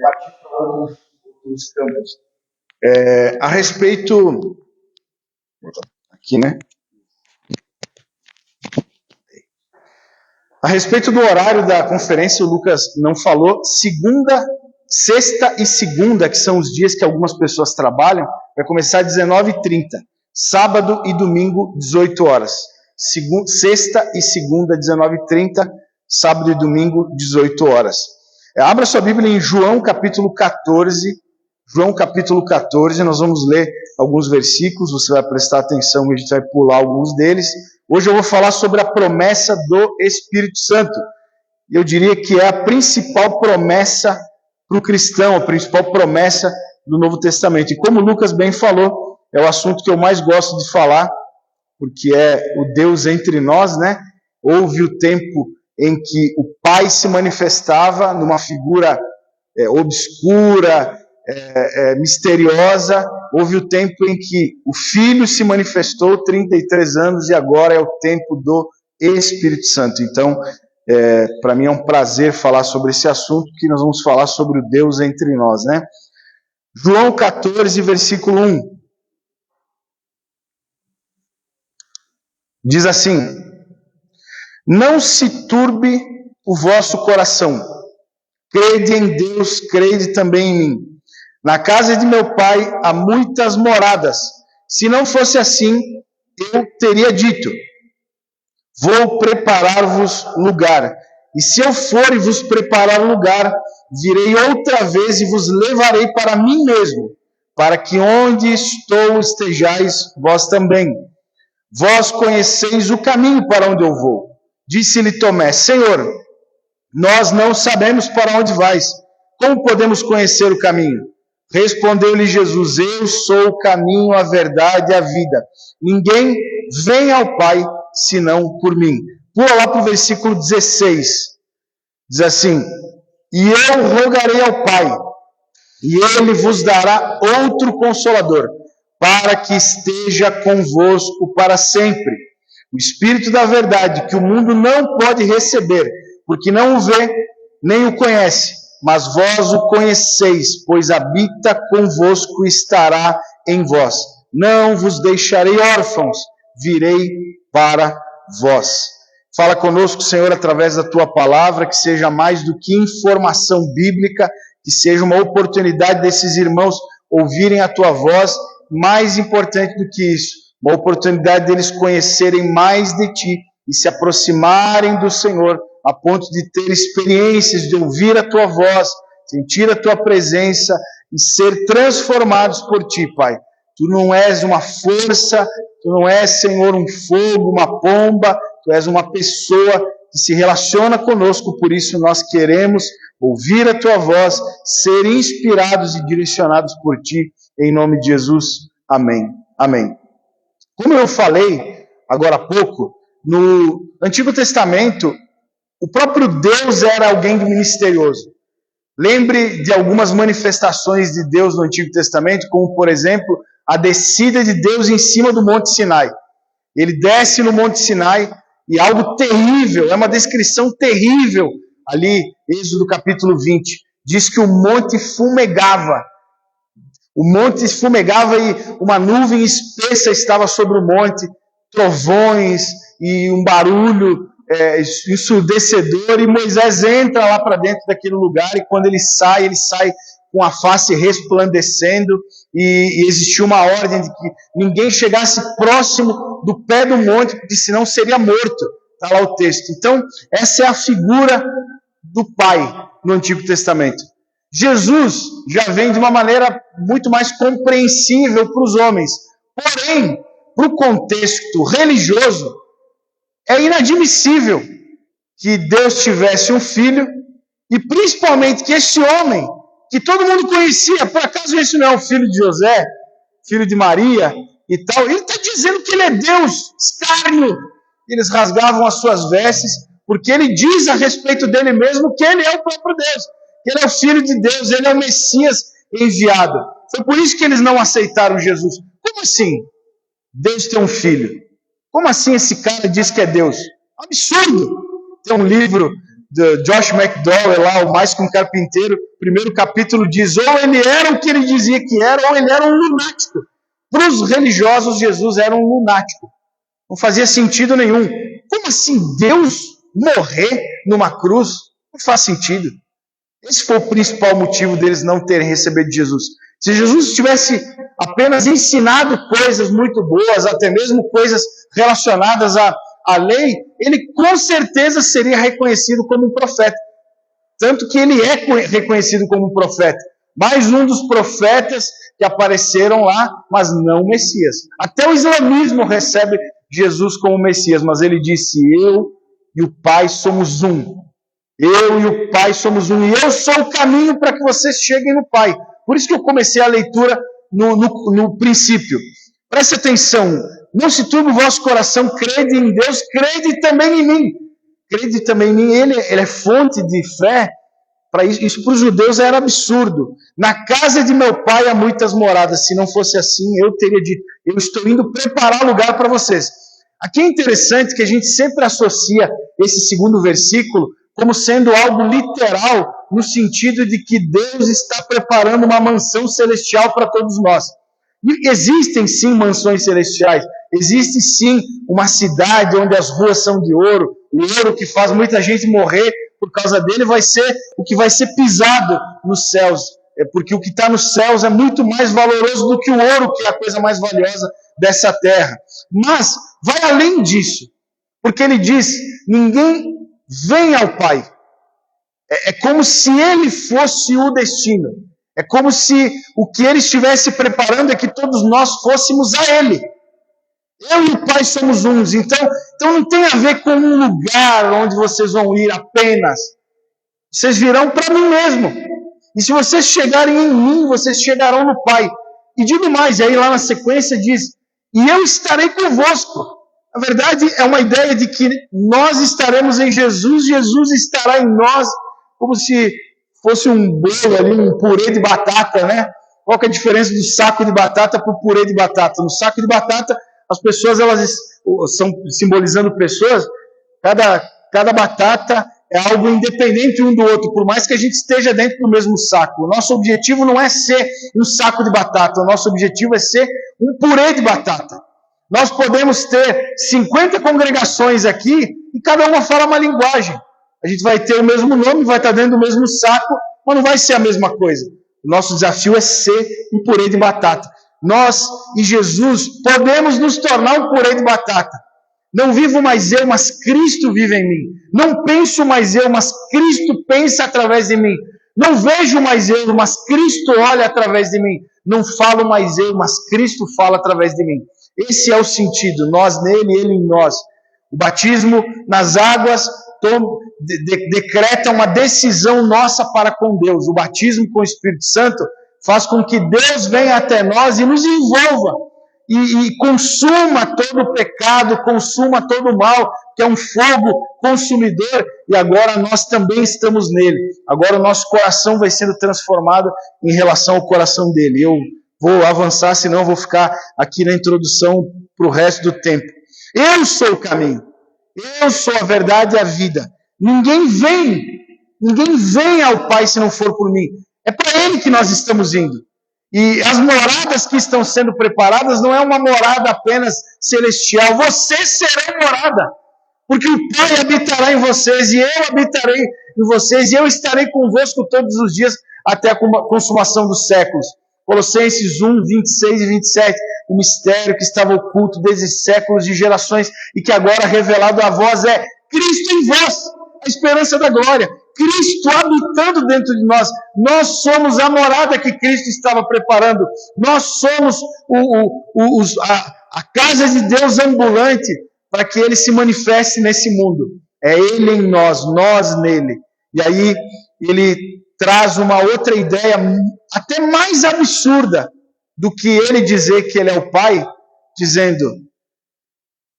partir para outros campos. A respeito... Aqui, né? A respeito do horário da conferência, o Lucas não falou. Segunda, sexta e segunda, que são os dias que algumas pessoas trabalham, vai começar às 19h30. Sábado e domingo, 18 horas. Sexta e segunda, 19h30. Sábado e domingo, 18 horas. Abra sua Bíblia em João capítulo 14. João capítulo 14, nós vamos ler alguns versículos, você vai prestar atenção, a gente vai pular alguns deles. Hoje eu vou falar sobre a promessa do Espírito Santo. Eu diria que é a principal promessa para o cristão, a principal promessa do Novo Testamento. E como o Lucas bem falou, é o assunto que eu mais gosto de falar, porque é o Deus entre nós, né? Houve o tempo em que o Pai se manifestava numa figura obscura, misteriosa. Houve o tempo em que o Filho se manifestou, 33 anos, e agora é o tempo do Espírito Santo. Então, para mim é um prazer falar sobre esse assunto, que nós vamos falar sobre o Deus entre nós, né? João 14, versículo 1. Diz assim: não se turbe o vosso coração. Crede em Deus, crede também em mim. Na casa de meu pai há muitas moradas. Se não fosse assim, eu teria dito: vou preparar-vos lugar. E se eu for e vos preparar lugar, virei outra vez e vos levarei para mim mesmo, para que onde estou estejais vós também. Vós conheceis o caminho para onde eu vou. Disse-lhe Tomé: Senhor, nós não sabemos para onde vais. Como podemos conhecer o caminho? Respondeu-lhe Jesus: eu sou o caminho, a verdade e a vida. Ninguém vem ao Pai senão por mim. Pula lá para o versículo 16. Diz assim: e eu rogarei ao Pai, e ele vos dará outro Consolador, para que esteja convosco para sempre. O Espírito da verdade, que o mundo não pode receber, porque não o vê, nem o conhece. Mas vós o conheceis, pois habita convosco e estará em vós. Não vos deixarei órfãos, virei para vós. Fala conosco, Senhor, através da Tua palavra, que seja mais do que informação bíblica, que seja uma oportunidade desses irmãos ouvirem a Tua voz. Mais importante do que isso, uma oportunidade deles conhecerem mais de Ti e se aproximarem do Senhor, a ponto de ter experiências, de ouvir a Tua voz, sentir a Tua presença e ser transformados por Ti, Pai. Tu não és uma força, Tu não és, Senhor, um fogo, uma pomba, Tu és uma pessoa que se relaciona conosco, por isso nós queremos ouvir a Tua voz, ser inspirados e direcionados por Ti, em nome de Jesus. Amém. Amém. Como eu falei agora há pouco, no Antigo Testamento, o próprio Deus era alguém misterioso. Lembre de algumas manifestações de Deus no Antigo Testamento, como, por exemplo, a descida de Deus em cima do Monte Sinai. Ele desce no Monte Sinai e algo terrível, é uma descrição terrível, ali, Êxodo capítulo 20, diz que o monte fumegava. O monte fumegava e uma nuvem espessa estava sobre o monte, trovões e um barulho ensurdecedor, e Moisés entra lá para dentro daquele lugar, e quando ele sai com a face resplandecendo, e existiu uma ordem de que ninguém chegasse próximo do pé do monte, porque senão seria morto. Está lá o texto. Então, essa é a figura do Pai no Antigo Testamento. Jesus já vem de uma maneira muito mais compreensível para os homens. Porém, para o contexto religioso, é inadmissível que Deus tivesse um filho, e principalmente que esse homem, que todo mundo conhecia, por acaso esse não é o filho de José, filho de Maria e tal, ele está dizendo que ele é Deus, escárnio. Eles rasgavam as suas vestes, porque ele diz a respeito dele mesmo que ele é o próprio Deus, que ele é o Filho de Deus, ele é o Messias enviado. Foi por isso que eles não aceitaram Jesus. Como assim? Deus tem um filho. Como assim esse cara diz que é Deus? Absurdo! Tem um livro de Josh McDowell, lá, o Mais que um Carpinteiro, primeiro capítulo diz, ou ele era o que ele dizia que era, ou ele era um lunático. Para os religiosos, Jesus era um lunático. Não fazia sentido nenhum. Como assim Deus morrer numa cruz? Não faz sentido. Esse foi o principal motivo deles não terem recebido Jesus. Se Jesus tivesse apenas ensinado coisas muito boas, até mesmo coisas relacionadas à lei, ele com certeza seria reconhecido como um profeta. Tanto que ele é reconhecido como um profeta. Mais um dos profetas que apareceram lá, mas não o Messias. Até o islamismo recebe Jesus como Messias, mas ele disse, eu e o Pai somos um. Eu e o Pai somos um. E eu sou o caminho para que vocês cheguem no Pai. Por isso que eu comecei a leitura no princípio. Preste atenção. Não se turbe o vosso coração, crede em Deus, crede também em mim. Crede também em mim. Ele é fonte de fé. Para isso para os judeus era absurdo. Na casa de meu pai há muitas moradas. Se não fosse assim, eu teria dito, eu estou indo preparar lugar para vocês. Aqui é interessante que a gente sempre associa esse segundo versículo como sendo algo literal, no sentido de que Deus está preparando uma mansão celestial para todos nós. E existem sim mansões celestiais, existe sim uma cidade onde as ruas são de ouro, o ouro que faz muita gente morrer por causa dele vai ser o que vai ser pisado nos céus, porque o que está nos céus é muito mais valoroso do que o ouro, que é a coisa mais valiosa dessa terra. Mas vai além disso, porque ele diz, ninguém vem ao Pai. É como se ele fosse o destino. É como se o que ele estivesse preparando é que todos nós fôssemos a ele. Eu e o Pai somos uns. Então não tem a ver com um lugar onde vocês vão ir apenas. Vocês virão para mim mesmo. E se vocês chegarem em mim, vocês chegarão no Pai. E digo mais, e aí lá na sequência diz, e eu estarei convosco. Na verdade, é uma ideia de que nós estaremos em Jesus, Jesus estará em nós, como se fosse um bolo ali, um purê de batata, né? Qual que é a diferença do saco de batata para o purê de batata? No saco de batata, as pessoas, elas são simbolizando pessoas, cada batata é algo independente um do outro, por mais que a gente esteja dentro do mesmo saco. O nosso objetivo não é ser um saco de batata, o nosso objetivo é ser um purê de batata. Nós podemos ter 50 congregações aqui e cada uma fala uma linguagem. A gente vai ter o mesmo nome, vai estar dentro do mesmo saco, mas não vai ser a mesma coisa. O nosso desafio é ser um purê de batata. Nós e Jesus podemos nos tornar um purê de batata. Não vivo mais eu, mas Cristo vive em mim. Não penso mais eu, mas Cristo pensa através de mim. Não vejo mais eu, mas Cristo olha através de mim. Não falo mais eu, mas Cristo fala através de mim. Esse é o sentido, nós nele, ele em nós. O batismo nas águas decreta uma decisão nossa para com Deus. O batismo com o Espírito Santo faz com que Deus venha até nós e nos envolva. E consuma todo o pecado, consuma todo o mal, que é um fogo consumidor, e agora nós também estamos nele. Agora o nosso coração vai sendo transformado em relação ao coração dele. Eu vou avançar, senão eu vou ficar aqui na introdução para o resto do tempo. Eu sou o caminho, eu sou a verdade e a vida. Ninguém vem ao Pai se não for por mim. É para ele que nós estamos indo. E as moradas que estão sendo preparadas não é uma morada apenas celestial. Vocês serão morada. Porque o Pai habitará em vocês e eu habitarei em vocês e eu estarei convosco todos os dias até a consumação dos séculos. Colossenses 1, 26 e 27. O mistério que estava oculto desde séculos e gerações e que agora revelado a vós é Cristo em vós, a esperança da glória. Cristo habitando dentro de nós. Nós somos a morada que Cristo estava preparando. Nós somos a casa de Deus ambulante para que Ele se manifeste nesse mundo. É Ele em nós nele. E aí Ele traz uma outra ideia até mais absurda do que Ele dizer que Ele é o Pai, dizendo,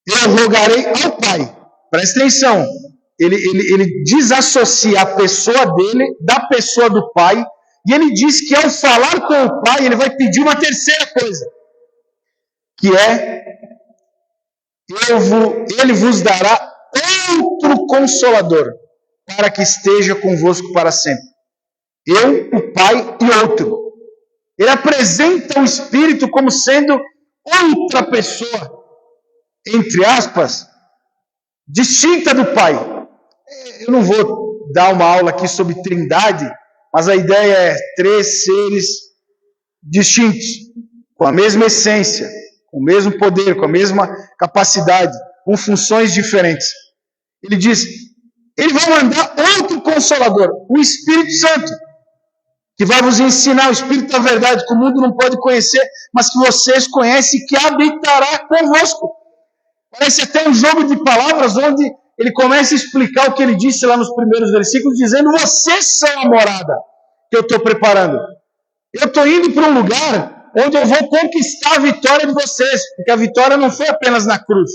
eu rogarei ao Pai. Presta atenção. Ele desassocia a pessoa dele da pessoa do Pai, e ele diz que ao falar com o Pai, ele vai pedir uma terceira coisa, que é, ele vos dará outro Consolador. para que esteja convosco para sempre. Eu, o Pai e outro. Ele apresenta o Espírito como sendo outra pessoa, entre aspas, distinta do Pai. Eu não vou dar uma aula aqui sobre Trindade, mas a ideia é 3 seres distintos, com a mesma essência, com o mesmo poder, com a mesma capacidade, com funções diferentes. Ele diz, ele vai mandar outro Consolador, o Espírito Santo, que vai vos ensinar o Espírito da verdade, que o mundo não pode conhecer, mas que vocês conhecem, que habitará convosco. Parece até um jogo de palavras, onde ele começa a explicar o que ele disse lá nos primeiros versículos, dizendo, vocês são a morada que eu estou preparando. Eu estou indo para um lugar onde eu vou conquistar a vitória de vocês, porque a vitória não foi apenas na cruz,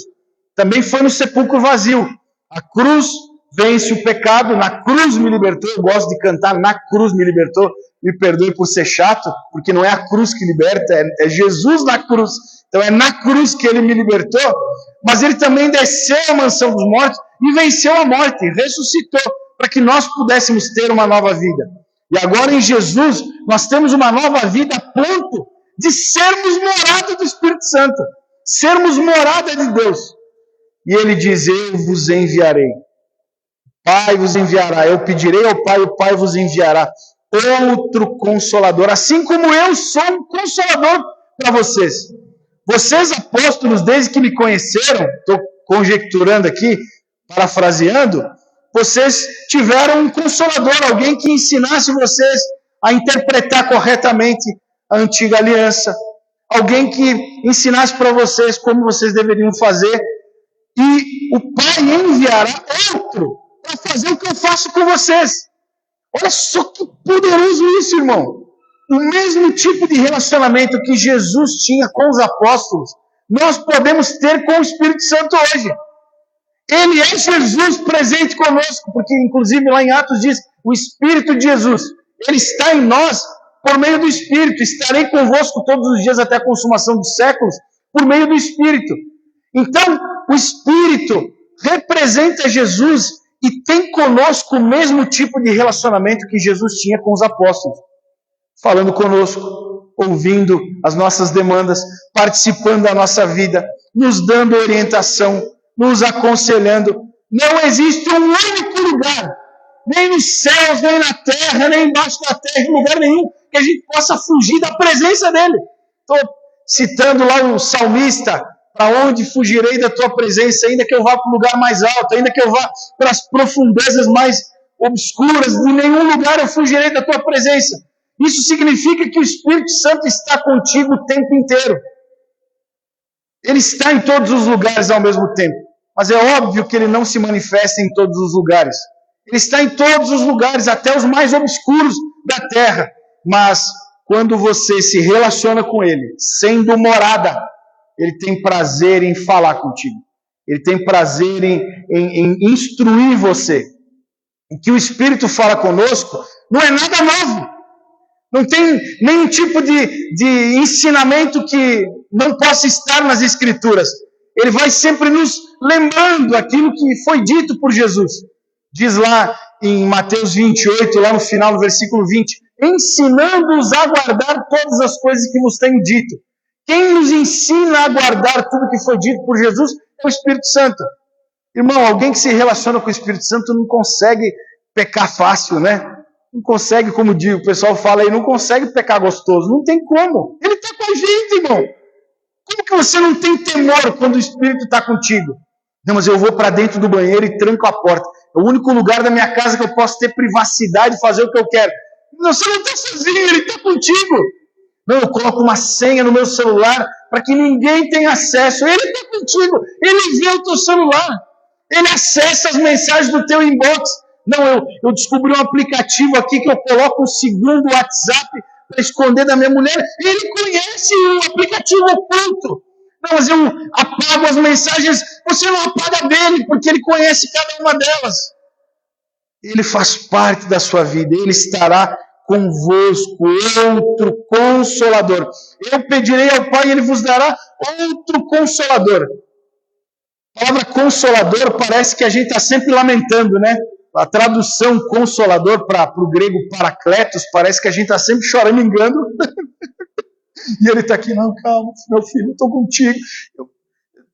também foi no sepulcro vazio. A cruz vence o pecado, na cruz me libertou. Eu gosto de cantar, na cruz me libertou. Me perdoe por ser chato, porque não é a cruz que liberta, é Jesus na cruz. Então é na cruz que ele me libertou, mas ele também desceu à mansão dos mortos e venceu a morte, ressuscitou, para que nós pudéssemos ter uma nova vida. E agora em Jesus, nós temos uma nova vida a ponto de sermos morada do Espírito Santo, sermos morada de Deus. E ele diz, eu vos enviarei. Pai vos enviará, eu pedirei ao Pai, o Pai vos enviará outro Consolador, assim como eu sou um Consolador para vocês. Vocês, apóstolos, desde que me conheceram, estou conjecturando aqui, parafraseando, vocês tiveram um Consolador, alguém que ensinasse vocês a interpretar corretamente a antiga aliança, alguém que ensinasse para vocês como vocês deveriam fazer, e o Pai enviará outro para fazer o que eu faço com vocês. Olha só que poderoso isso, irmão. O mesmo tipo de relacionamento que Jesus tinha com os apóstolos, nós podemos ter com o Espírito Santo hoje. Ele é Jesus presente conosco, porque inclusive lá em Atos diz, o Espírito de Jesus, ele está em nós por meio do Espírito. Estarei convosco todos os dias até a consumação dos séculos, por meio do Espírito. Então, o Espírito representa Jesus e tem conosco o mesmo tipo de relacionamento que Jesus tinha com os apóstolos. Falando conosco, ouvindo as nossas demandas, participando da nossa vida, nos dando orientação, nos aconselhando. Não existe um único lugar, nem nos céus, nem na terra, nem embaixo da terra, em lugar nenhum, que a gente possa fugir da presença dele. Estou citando lá o salmista, para onde fugirei da tua presença, ainda que eu vá para o lugar mais alto, ainda que eu vá para as profundezas mais obscuras, de nenhum lugar eu fugirei da tua presença. Isso significa que o Espírito Santo está contigo o tempo inteiro. Ele está em todos os lugares ao mesmo tempo. Mas é óbvio que ele não se manifesta em todos os lugares. Ele está em todos os lugares, até os mais obscuros da terra. Mas quando você se relaciona com ele, sendo morada, ele tem prazer em falar contigo. Ele tem prazer em instruir você. O que o Espírito fala conosco não é nada novo. Não tem nenhum tipo de ensinamento que não possa estar nas Escrituras. Ele vai sempre nos lembrando aquilo que foi dito por Jesus. Diz lá em Mateus 28, lá no final do versículo 20, ensinando-os a guardar todas as coisas que vos tenho dito. Quem nos ensina a guardar tudo que foi dito por Jesus é o Espírito Santo. Irmão, alguém que se relaciona com o Espírito Santo não consegue pecar fácil, né? Não consegue, como o pessoal fala aí, não consegue pecar gostoso. Não tem como. Ele está com a gente, irmão. Como que você não tem temor quando o Espírito está contigo? Não, mas eu vou para dentro do banheiro e tranco a porta. É o único lugar da minha casa que eu posso ter privacidade e fazer o que eu quero. Não, você não está sozinho, ele está contigo. Não, eu coloco uma senha no meu celular para que ninguém tenha acesso. Ele está contigo. Ele vê o teu celular. Ele acessa as mensagens do teu inbox. Não, eu descobri um aplicativo aqui que eu coloco um segundo WhatsApp para esconder da minha mulher. Ele conhece o aplicativo oculto. Não, mas eu apago as mensagens. Você não apaga dele, porque ele conhece cada uma delas. Ele faz parte da sua vida. Ele estará convosco, outro Consolador. Eu pedirei ao Pai e ele vos dará outro Consolador. A palavra Consolador parece que a gente está sempre lamentando, né? a tradução consolador para o grego paracletos, parece que a gente está sempre choramingando. E ele está aqui, não, calma, meu filho, eu estou contigo.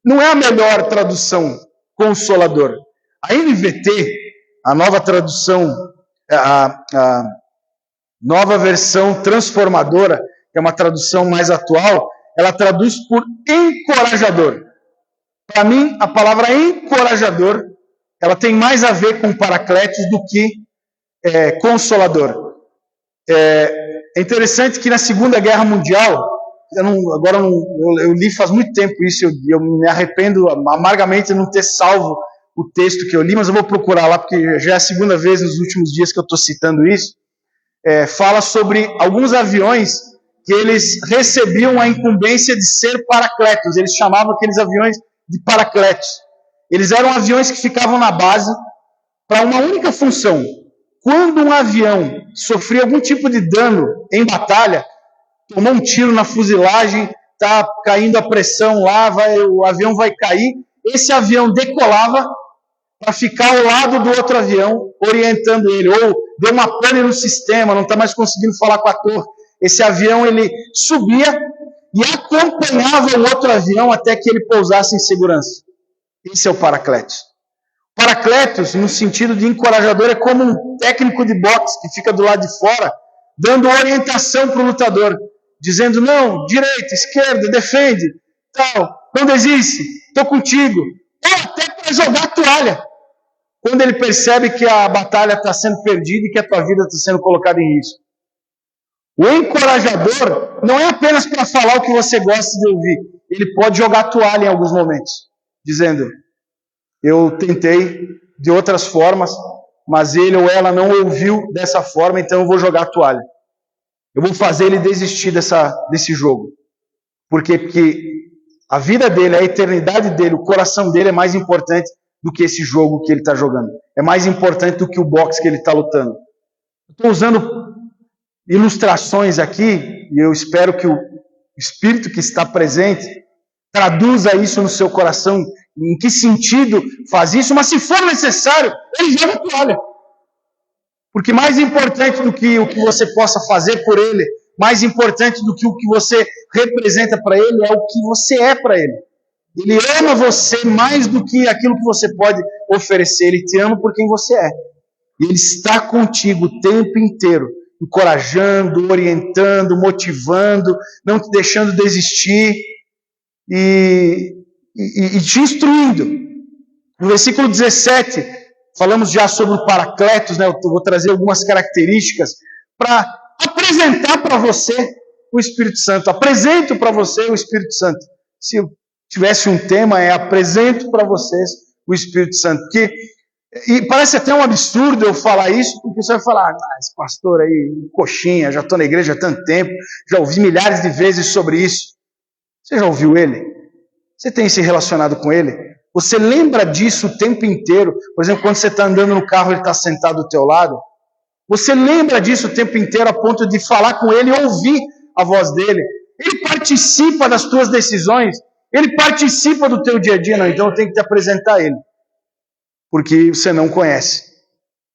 Não é a melhor tradução, consolador. A NVT, a nova tradução, a nova versão transformadora, que é uma tradução mais atual, ela traduz por encorajador. Para mim, a palavra encorajador, ela tem mais a ver com paracletos do que consolador. É interessante que na Segunda Guerra Mundial, eu li faz muito tempo isso, eu me arrependo amargamente de não ter salvo o texto que eu li, mas eu vou procurar lá, porque já é a segunda vez nos últimos dias que eu estou citando isso. Fala sobre alguns aviões que eles recebiam a incumbência de ser paracletos, eles chamavam aqueles aviões de paracletos. Eles eram aviões que ficavam na base para uma única função. Quando um avião sofria algum tipo de dano em batalha, tomou um tiro na fuselagem, está caindo a pressão lá, o avião vai cair, esse avião decolava para ficar ao lado do outro avião, orientando ele, ou deu uma pane no sistema, não está mais conseguindo falar com a torre. Esse avião ele subia e acompanhava o outro avião até que ele pousasse em segurança. Esse é o paracletos. Paracletos, no sentido de encorajador, é como um técnico de boxe que fica do lado de fora, dando orientação para o lutador, dizendo, não, direita, esquerda, defende, tal, não desiste, estou contigo. Ou até para jogar a toalha, quando ele percebe que a batalha está sendo perdida e que a tua vida está sendo colocada em risco. O encorajador não é apenas para falar o que você gosta de ouvir, ele pode jogar a toalha em alguns momentos, dizendo, eu tentei de outras formas, mas ele ou ela não ouviu dessa forma, então eu vou jogar a toalha. Eu vou fazer ele desistir desse jogo. Porque a vida dele, a eternidade dele, o coração dele é mais importante do que esse jogo que ele está jogando. É mais importante do que o boxe que ele está lutando. Estou usando ilustrações aqui, e eu espero que o Espírito que está presente traduza isso no seu coração. Em que sentido faz isso? Mas se for necessário, ele joga a toalha. Porque mais importante do que o que você possa fazer por ele, mais importante do que o que você representa para ele, é o que você é para ele. Ele ama você mais do que aquilo que você pode oferecer. Ele te ama por quem você é. E ele está contigo o tempo inteiro, encorajando, orientando, motivando, não te deixando desistir e te instruindo. No versículo 17, falamos já sobre o Paracletos, né? Eu vou trazer algumas características para apresentar para você o Espírito Santo. Apresento para você o Espírito Santo. Se eu tivesse um tema, apresento para vocês o Espírito Santo. E parece até um absurdo eu falar isso, porque você vai falar, esse pastor aí, coxinha, já estou na igreja há tanto tempo, já ouvi milhares de vezes sobre isso. Você já ouviu ele? Você tem se relacionado com ele? Você lembra disso o tempo inteiro? Por exemplo, quando você está andando no carro, ele está sentado do teu lado. Você lembra disso o tempo inteiro a ponto de falar com ele e ouvir a voz dele? Ele participa das tuas decisões? Ele participa do teu dia a dia? Não, então eu tenho que te apresentar a ele. Porque você não conhece.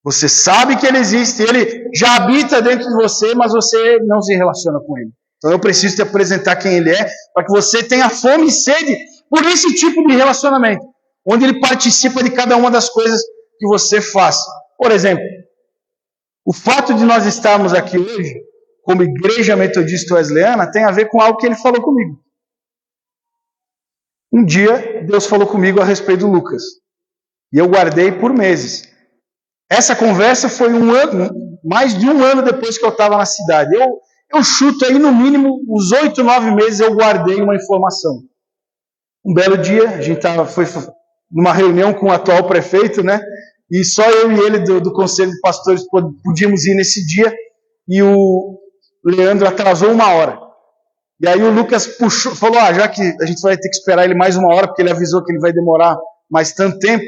Você sabe que ele existe, ele já habita dentro de você, mas você não se relaciona com ele. Então eu preciso te apresentar quem ele é, para que você tenha fome e sede por esse tipo de relacionamento, onde ele participa de cada uma das coisas que você faz. Por exemplo, o fato de nós estarmos aqui hoje, como Igreja Metodista Wesleyana, tem a ver com algo que ele falou comigo. Um dia, Deus falou comigo a respeito do Lucas. E eu guardei por meses. Essa conversa foi mais de um ano depois que eu estava na cidade. Eu chuto aí, no mínimo, uns 8, 9 meses eu guardei uma informação. Um belo dia, a gente foi numa reunião com o atual prefeito, né? E só eu e ele do Conselho de Pastores podíamos ir nesse dia. E o Leandro atrasou 1 hora. E aí o Lucas falou, já que a gente vai ter que esperar ele mais 1 hora, porque ele avisou que ele vai demorar mais tanto tempo,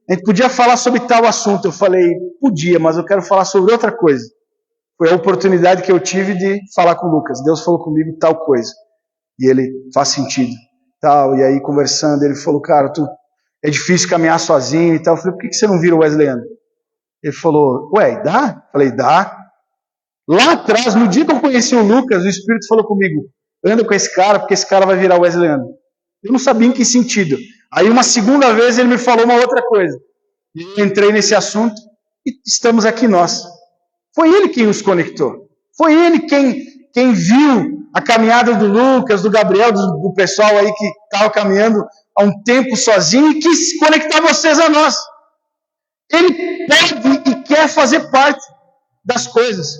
a gente podia falar sobre tal assunto. Eu falei, podia, mas eu quero falar sobre outra coisa. Foi a oportunidade que eu tive de falar com o Lucas. Deus falou comigo tal coisa. E ele, faz sentido. Tal. E aí, conversando, ele falou, cara, é difícil caminhar sozinho e tal. Eu falei, por que você não vira o Wesleyano? Ele falou, ué, dá? Falei, dá. Lá atrás, no dia que eu conheci o Lucas, o Espírito falou comigo, anda com esse cara, porque esse cara vai virar wesleyano. Eu não sabia em que sentido. Aí uma segunda vez ele me falou uma outra coisa. E eu entrei nesse assunto e estamos aqui nós. Foi ele quem nos conectou. Foi ele quem viu a caminhada do Lucas, do Gabriel, do pessoal aí que estava caminhando há um tempo sozinho e quis conectar vocês a nós. Ele pode e quer fazer parte das coisas.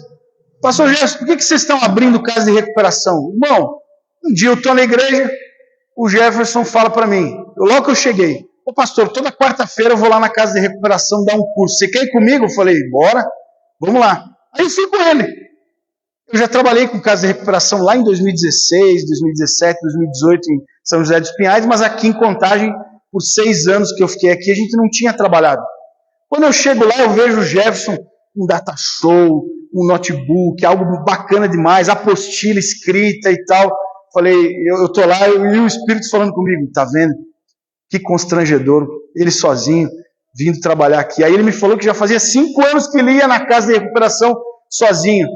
Pastor Jefferson, por que vocês estão abrindo casa de recuperação? Irmão, um dia eu estou na igreja, o Jefferson fala para mim, logo que eu cheguei, ô pastor, toda quarta-feira eu vou lá na casa de recuperação dar um curso. Você quer ir comigo? Eu falei, bora, vamos lá. Aí eu fui com ele. Eu já trabalhei com casa de recuperação lá em 2016, 2017, 2018 em São José dos Pinhais, mas aqui em Contagem, por 6 anos que eu fiquei aqui, a gente não tinha trabalhado. Quando eu chego lá, eu vejo o Jefferson, um data show, um notebook, algo bacana demais, apostila escrita e tal. Falei, eu tô lá e o Espírito falando comigo, tá vendo? Que constrangedor, ele sozinho, vindo trabalhar aqui. Aí ele me falou que já fazia 5 anos que ele ia na casa de recuperação sozinho.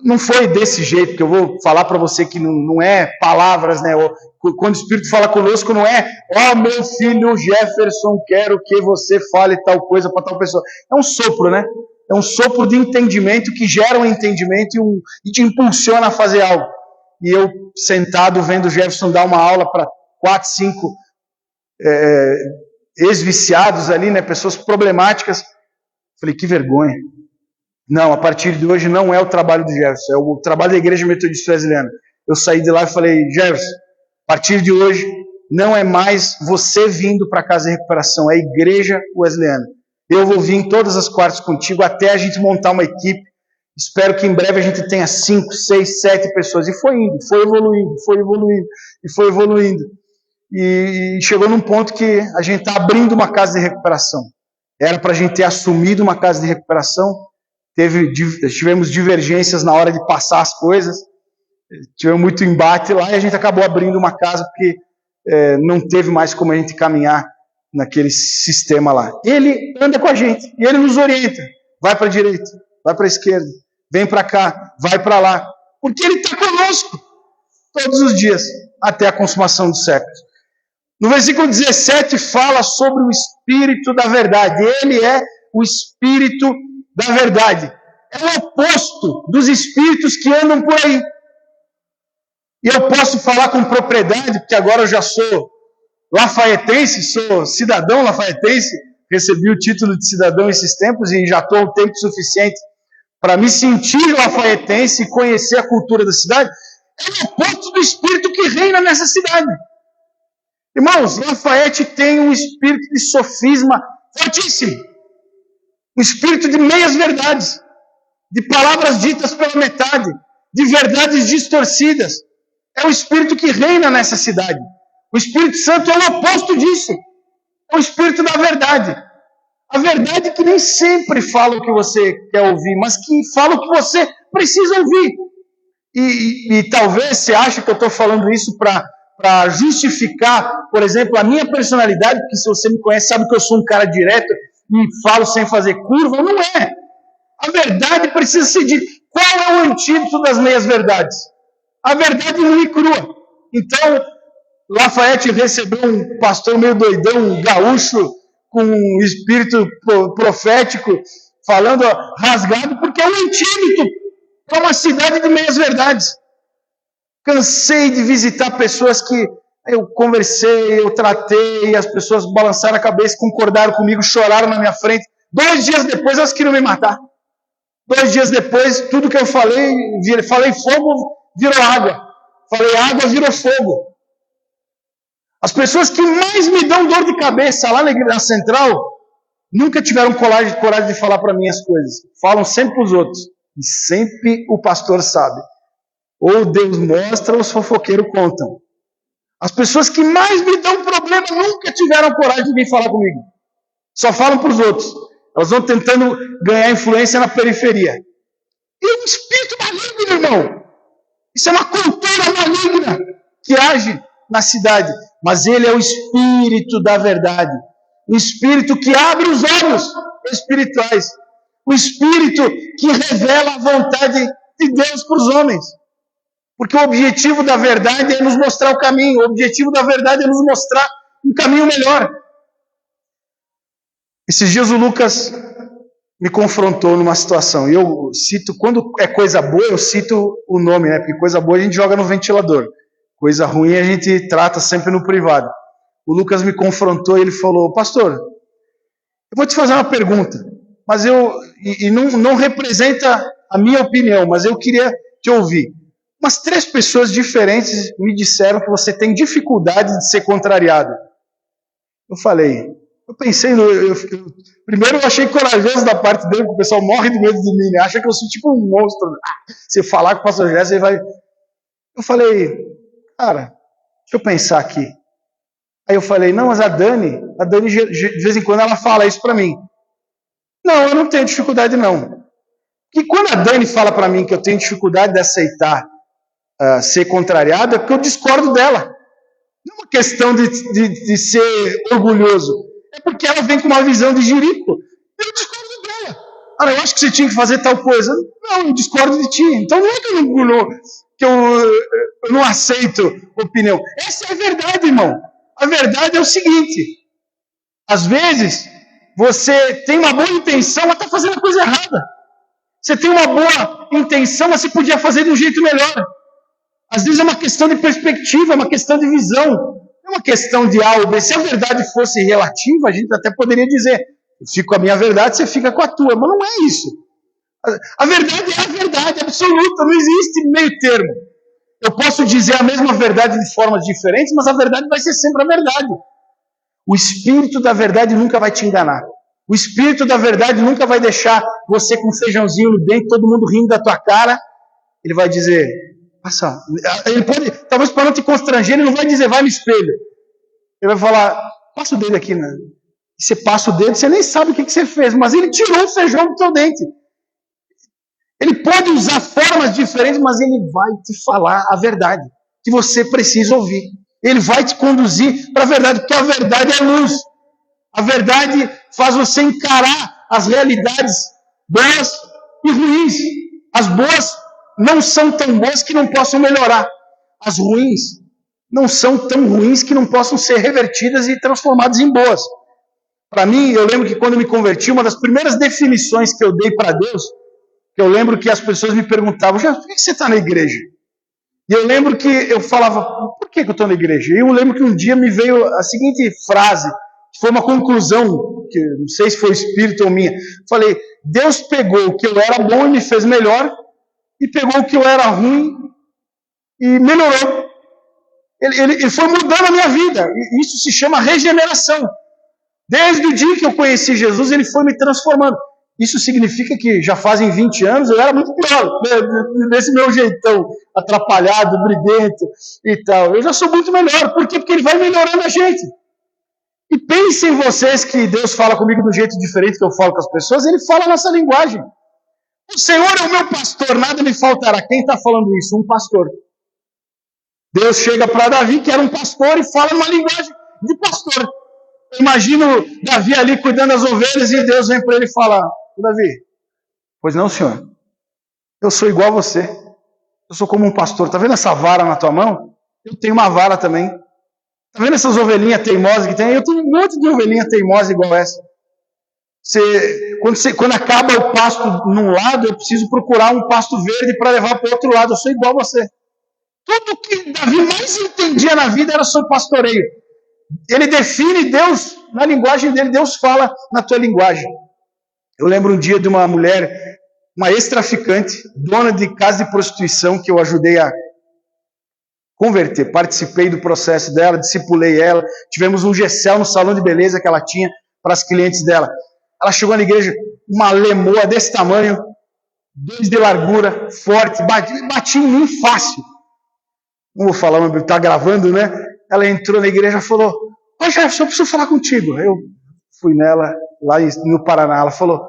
Não foi desse jeito, que eu vou falar para você que não é palavras, né? Quando o Espírito fala conosco, não é, ó, meu filho Jefferson, quero que você fale tal coisa para tal pessoa. É um sopro, né? É um sopro de entendimento que gera um entendimento e te impulsiona a fazer algo. E eu, sentado, vendo o Jefferson dar uma aula para 4, 5 ex-viciados ali, né? Pessoas problemáticas. Falei, que vergonha. Não, a partir de hoje não é o trabalho do Jefferson, é o trabalho da Igreja Metodista Wesleyana. Eu saí de lá e falei, Jefferson, a partir de hoje não é mais você vindo para a casa de recuperação, é a Igreja Wesleyana. Eu vou vir em todas as quartas contigo até a gente montar uma equipe. Espero que em breve a gente tenha 5, 6, 7 pessoas. E foi indo, foi evoluindo, foi evoluindo, e foi evoluindo. E chegou num ponto que a gente está abrindo uma casa de recuperação. Era para a gente ter assumido uma casa de recuperação. Tivemos divergências na hora de passar as coisas, tivemos muito embate lá e a gente acabou abrindo uma casa porque não teve mais como a gente caminhar naquele sistema lá. Ele anda com a gente e ele nos orienta, vai para a direita, vai para a esquerda, vem para cá, vai para lá, porque ele está conosco todos os dias, até a consumação dos séculos. No versículo 17 fala sobre o Espírito da verdade, ele é o Espírito da verdade. É o oposto dos espíritos que andam por aí. E eu posso falar com propriedade, porque agora eu já sou lafaetense, sou cidadão lafaetense, recebi o título de cidadão esses tempos e já estou um tempo suficiente para me sentir lafaetense e conhecer a cultura da cidade. É o oposto do espírito que reina nessa cidade. Irmãos, Lafayette tem um espírito de sofisma fortíssimo. Um espírito de meias verdades, de palavras ditas pela metade, de verdades distorcidas. É o espírito que reina nessa cidade. O Espírito Santo é o oposto disso. É o espírito da verdade. A verdade que nem sempre fala o que você quer ouvir, mas que fala o que você precisa ouvir. E talvez você ache que eu estou falando isso para justificar, por exemplo, a minha personalidade, porque se você me conhece, sabe que eu sou um cara direto e falo sem fazer curva. Não é. A verdade precisa ser dita. Qual é o antídoto das meias verdades? A verdade nua e crua. Então, Lafayette recebeu um pastor meio doidão, um gaúcho, com um espírito profético, falando rasgado, porque é um antídoto para uma cidade de meias verdades. Cansei de visitar pessoas que eu conversei, eu tratei, e as pessoas balançaram a cabeça, concordaram comigo, choraram na minha frente. 2 dias depois, elas queriam me matar. 2 dias depois, tudo que eu falei fogo, virou água. Falei água, virou fogo. As pessoas que mais me dão dor de cabeça lá na central, nunca tiveram coragem de falar para mim as coisas. Falam sempre para os outros. E sempre o pastor sabe. Ou Deus mostra, ou os fofoqueiros contam. As pessoas que mais me dão problema nunca tiveram coragem de vir falar comigo. Só falam para os outros. Elas vão tentando ganhar influência na periferia. E é um espírito maligno, irmão. Isso é uma cultura maligna que age na cidade. Mas ele é o Espírito da verdade. O Espírito que abre os olhos. espirituais. O Espírito que revela a vontade de Deus para os homens. Porque o objetivo da verdade é nos mostrar o caminho. O objetivo da verdade é nos mostrar um caminho melhor. Esses dias o Lucas me confrontou numa situação. E eu cito, quando é coisa boa, eu cito o nome, né? Porque coisa boa a gente joga no ventilador. Coisa ruim a gente trata sempre no privado. O Lucas me confrontou e ele falou: pastor, eu vou te fazer uma pergunta, mas não representa a minha opinião, mas eu queria te ouvir. Umas 3 pessoas diferentes me disseram que você tem dificuldade de ser contrariado. Eu pensei, primeiro eu achei corajoso da parte dele, porque o pessoal morre de medo de mim, né? Acha que eu sou tipo um monstro. Se eu falar com o pastor Gerson, ele vai... Eu falei, cara, deixa eu pensar aqui. Aí eu falei, não, mas a Dani de vez em quando ela fala isso pra mim. Não, eu não tenho dificuldade não. E quando a Dani fala pra mim que eu tenho dificuldade de aceitar ser contrariado, é porque eu discordo dela. Não é uma questão de ser orgulhoso. É porque ela vem com uma visão de jirico. Eu discordo dela. Eu acho que você tinha que fazer tal coisa. Não, eu discordo de ti. Então não é que eu não aceito opinião. Essa é a verdade, irmão. A verdade é o seguinte. Às vezes, você tem uma boa intenção, mas está fazendo a coisa errada. Você tem uma boa intenção, mas você podia fazer de um jeito melhor. Às vezes é uma questão de perspectiva, é uma questão de visão. É uma questão de A ou B. Se a verdade fosse relativa, a gente até poderia dizer, eu fico com a minha verdade, você fica com a tua. Mas não é isso. A verdade é a verdade absoluta, não existe meio termo. Eu posso dizer a mesma verdade de formas diferentes, mas a verdade vai ser sempre a verdade. O Espírito da verdade nunca vai te enganar. O Espírito da verdade nunca vai deixar você com um feijãozinho no dente, todo mundo rindo da tua cara. Ele vai dizer... Passa. Ele pode, talvez para não te constranger, ele não vai dizer, vai no espelho. Ele vai falar, passa o dedo aqui, né? E você passa o dedo, você nem sabe o que você fez, mas ele tirou o feijão do teu dente. Ele pode usar formas diferentes, mas ele vai te falar a verdade que você precisa ouvir. Ele vai te conduzir para a verdade, porque a verdade é luz. A verdade faz você encarar as realidades boas e ruins. As boas não são tão boas que não possam melhorar. As ruins não são tão ruins que não possam ser revertidas e transformadas em boas. Para mim, eu lembro que quando eu me converti, uma das primeiras definições que eu dei para Deus, eu lembro que as pessoas me perguntavam, por que você está na igreja? E eu lembro que eu falava, por que eu estou na igreja? E eu lembro que um dia me veio a seguinte frase, que foi uma conclusão, que não sei se foi o Espírito ou minha. Falei, Deus pegou o que eu era bom e me fez melhor, e pegou o que eu era ruim e melhorou. Ele foi mudando a minha vida. E isso se chama regeneração. Desde o dia que eu conheci Jesus, ele foi me transformando. Isso significa que já fazem 20 anos eu era muito pior, né? Desse meu jeitão atrapalhado, briguento e tal. Eu já sou muito melhor. Por quê? Porque ele vai melhorando a gente. E pensem vocês que Deus fala comigo do jeito diferente que eu falo com as pessoas, ele fala a nossa linguagem. O Senhor é o meu pastor, nada me faltará. Quem está falando isso? Um pastor. Deus chega para Davi, que era um pastor, e fala uma linguagem de pastor. Eu imagino Davi ali cuidando das ovelhas, e Deus vem para ele e fala, Davi, pois não, senhor, eu sou igual a você. Eu sou como um pastor. Está vendo essa vara na tua mão? Eu tenho uma vara também. Está vendo essas ovelhinhas teimosas que tem? Eu tenho um monte de ovelhinha teimosa igual essa. Quando acaba o pasto num lado, eu preciso procurar um pasto verde para levar para o outro lado. Eu sou igual a você. Tudo que Davi mais entendia na vida era sobre pastoreio. Ele define Deus na linguagem dele. Deus fala na tua linguagem. Eu lembro um dia de uma mulher, uma ex-traficante, dona de casa de prostituição, que eu ajudei a converter. Participei do processo dela, discipulei ela. Tivemos um gessel no salão de beleza que ela tinha para as clientes dela. Ela chegou na igreja, uma lemoa desse tamanho, 2 de largura, forte, batia em mim fácil. Não vou falar, mas está gravando, né? Ela entrou na igreja e falou, Jefferson, eu preciso falar contigo. Eu fui nela, lá no Paraná, ela falou,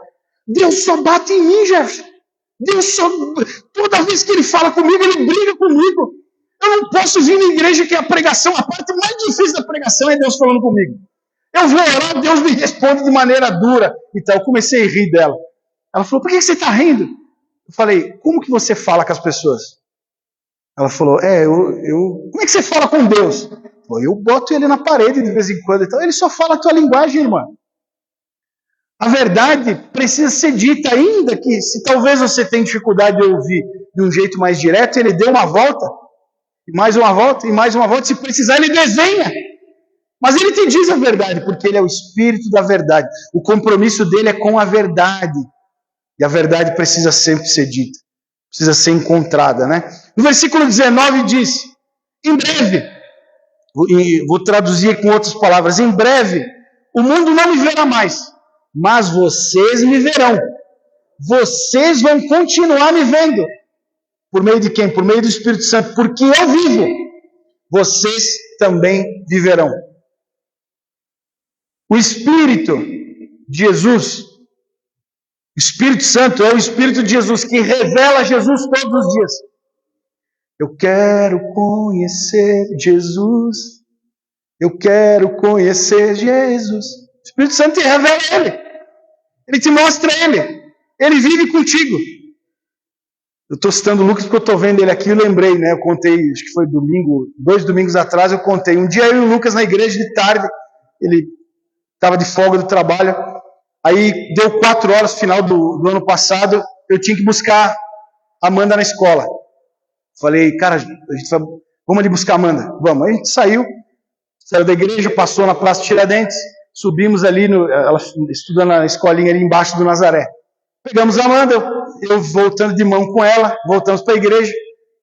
Deus só bate em mim, Jefferson. Toda vez que ele fala comigo, ele briga comigo. Eu não posso vir na igreja que a pregação, a parte mais difícil da pregação é Deus falando comigo. Eu vou orar, Deus me responde de maneira dura. Então, eu comecei a rir dela. Ela falou, por que você está rindo? Eu falei, como que você fala com as pessoas? Ela falou, como é que você fala com Deus? Eu boto ele na parede de vez em quando. Então, ele só fala a tua linguagem, irmã. A verdade precisa ser dita, ainda que, se talvez você tenha dificuldade de ouvir de um jeito mais direto, ele dê uma volta, e mais uma volta, e mais uma volta. Se precisar, ele desenha. Mas ele te diz a verdade, porque ele é o Espírito da verdade. O compromisso dele é com a verdade. E a verdade precisa sempre ser dita. Precisa ser encontrada, né? No versículo 19 diz, em breve, vou traduzir com outras palavras, em breve, o mundo não me verá mais, mas vocês me verão. Vocês vão continuar me vendo. Por meio de quem? Por meio do Espírito Santo. Porque eu vivo. Vocês também viverão. O Espírito de Jesus, o Espírito Santo é o Espírito de Jesus que revela Jesus todos os dias. Eu quero conhecer Jesus. Eu quero conhecer Jesus. O Espírito Santo te revela Ele. Ele te mostra Ele. Ele vive contigo. Eu estou citando o Lucas porque eu estou vendo ele aqui e lembrei, né? Eu contei, acho que foi domingo, 2 domingos atrás, eu contei. Um dia eu e o Lucas na igreja de tarde, ele estava de folga do trabalho, aí deu 4 horas, final do ano passado, eu tinha que buscar a Amanda na escola. Falei, cara, vamos ali buscar a Amanda. Vamos. Aí a gente saiu da igreja, passou na Praça Tiradentes, subimos ali, ela estuda na escolinha ali embaixo do Nazaré. Pegamos a Amanda, eu voltando de mão com ela, voltamos para a igreja,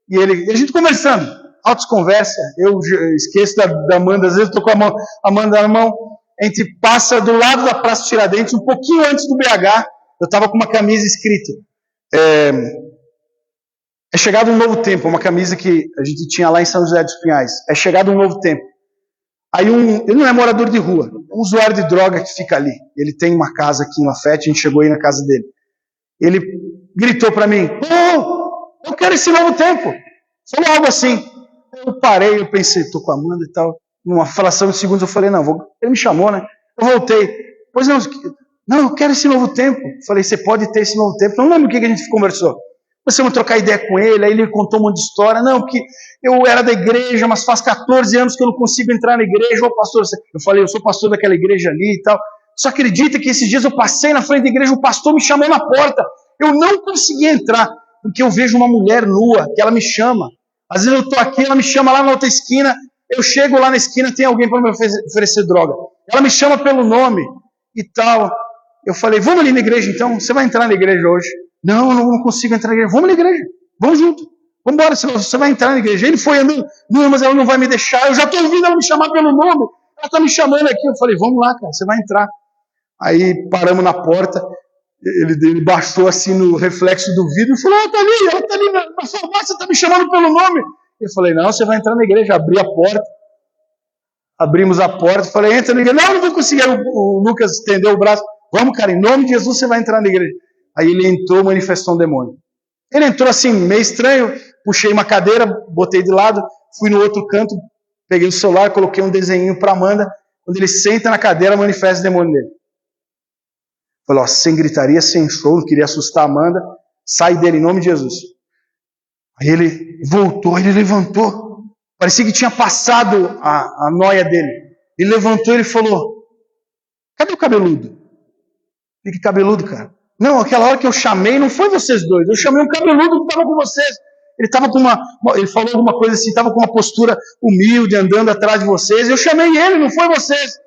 e a gente conversando, altas conversas, eu esqueço da Amanda, às vezes estou com a Amanda na mão, a gente passa do lado da Praça Tiradentes, um pouquinho antes do BH, eu estava com uma camisa escrita, é chegado um novo tempo, uma camisa que a gente tinha lá em São José dos Pinhais, é chegado um novo tempo. Aí ele não é morador de rua, é um usuário de droga que fica ali, ele tem uma casa aqui em Lafete, a gente chegou aí na casa dele. Ele gritou para mim, eu quero esse novo tempo. Falou algo assim. Eu parei, eu pensei, estou com a Amanda e tal. Numa fração de segundos eu falei, não, ele me chamou, né? Eu voltei. Pois não, eu quero esse novo tempo. Falei, você pode ter esse novo tempo. Não lembro o que a gente conversou. Começamos a trocar ideia com ele, aí ele contou um monte de história. Não, porque eu era da igreja, mas faz 14 anos que eu não consigo entrar na igreja. Ô pastor, eu falei, eu sou pastor daquela igreja ali e tal. Só acredita que esses dias eu passei na frente da igreja, o pastor me chamou na porta. Eu não consegui entrar, porque eu vejo uma mulher nua, que ela me chama. Às vezes eu estou aqui, ela me chama lá na outra esquina, eu chego lá na esquina, tem alguém para me oferecer droga. Ela me chama pelo nome e tal. Eu falei, vamos ali na igreja então? Você vai entrar na igreja hoje? Não, eu não consigo entrar na igreja. Vamos na igreja, vamos junto. Vamos embora, você vai entrar na igreja. Ele foi andando, não, mas ela não vai me deixar. Eu já estou ouvindo ela me chamar pelo nome. Ela está me chamando aqui. Eu falei, vamos lá, cara, você vai entrar. Aí paramos na porta, ele baixou assim no reflexo do vidro e falou, ela está ali na farmácia, está me chamando pelo nome. Eu falei, não, você vai entrar na igreja. Abri a porta, abrimos a porta, falei, entra na igreja. Não vou conseguir. O Lucas estendeu o braço, vamos cara, em nome de Jesus você vai entrar na igreja. Aí ele entrou, manifestou um demônio. Ele entrou assim, meio estranho, puxei uma cadeira, botei de lado, fui no outro canto, peguei o celular, coloquei um desenho para Amanda. Quando ele senta na cadeira, manifesta o demônio dele. Falou, sem gritaria, sem show, não queria assustar a Amanda, sai dele em nome de Jesus. Aí ele voltou, ele levantou, parecia que tinha passado a noia dele. Ele levantou e ele falou, cadê o cabeludo? Que cabeludo, cara? Não, aquela hora que eu chamei, não foi vocês dois, eu chamei um cabeludo que estava com vocês. Ele estava com ele falou alguma coisa assim, estava com uma postura humilde, andando atrás de vocês. Eu chamei ele, não foi vocês.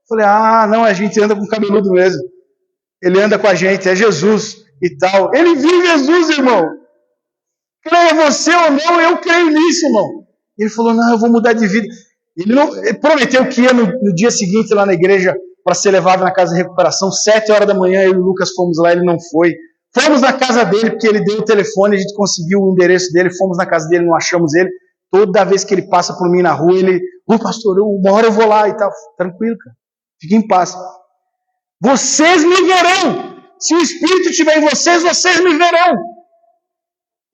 Falei, não, a gente anda com cabeludo mesmo. Ele anda com a gente, é Jesus e tal. Ele vive Jesus, irmão. Creia você ou não, eu creio nisso, irmão. Ele falou, não, eu vou mudar de vida. Ele prometeu que ia no dia seguinte lá na igreja para ser levado na casa de recuperação. 7 horas da manhã, eu e o Lucas fomos lá, ele não foi. Fomos na casa dele, porque ele deu o telefone, a gente conseguiu o endereço dele, fomos na casa dele, não achamos ele. Toda vez que ele passa por mim na rua, ele, pastor, uma hora eu vou lá e tal. Tranquilo, cara. Fique em paz. Vocês me verão. Se o Espírito estiver em vocês, vocês me verão.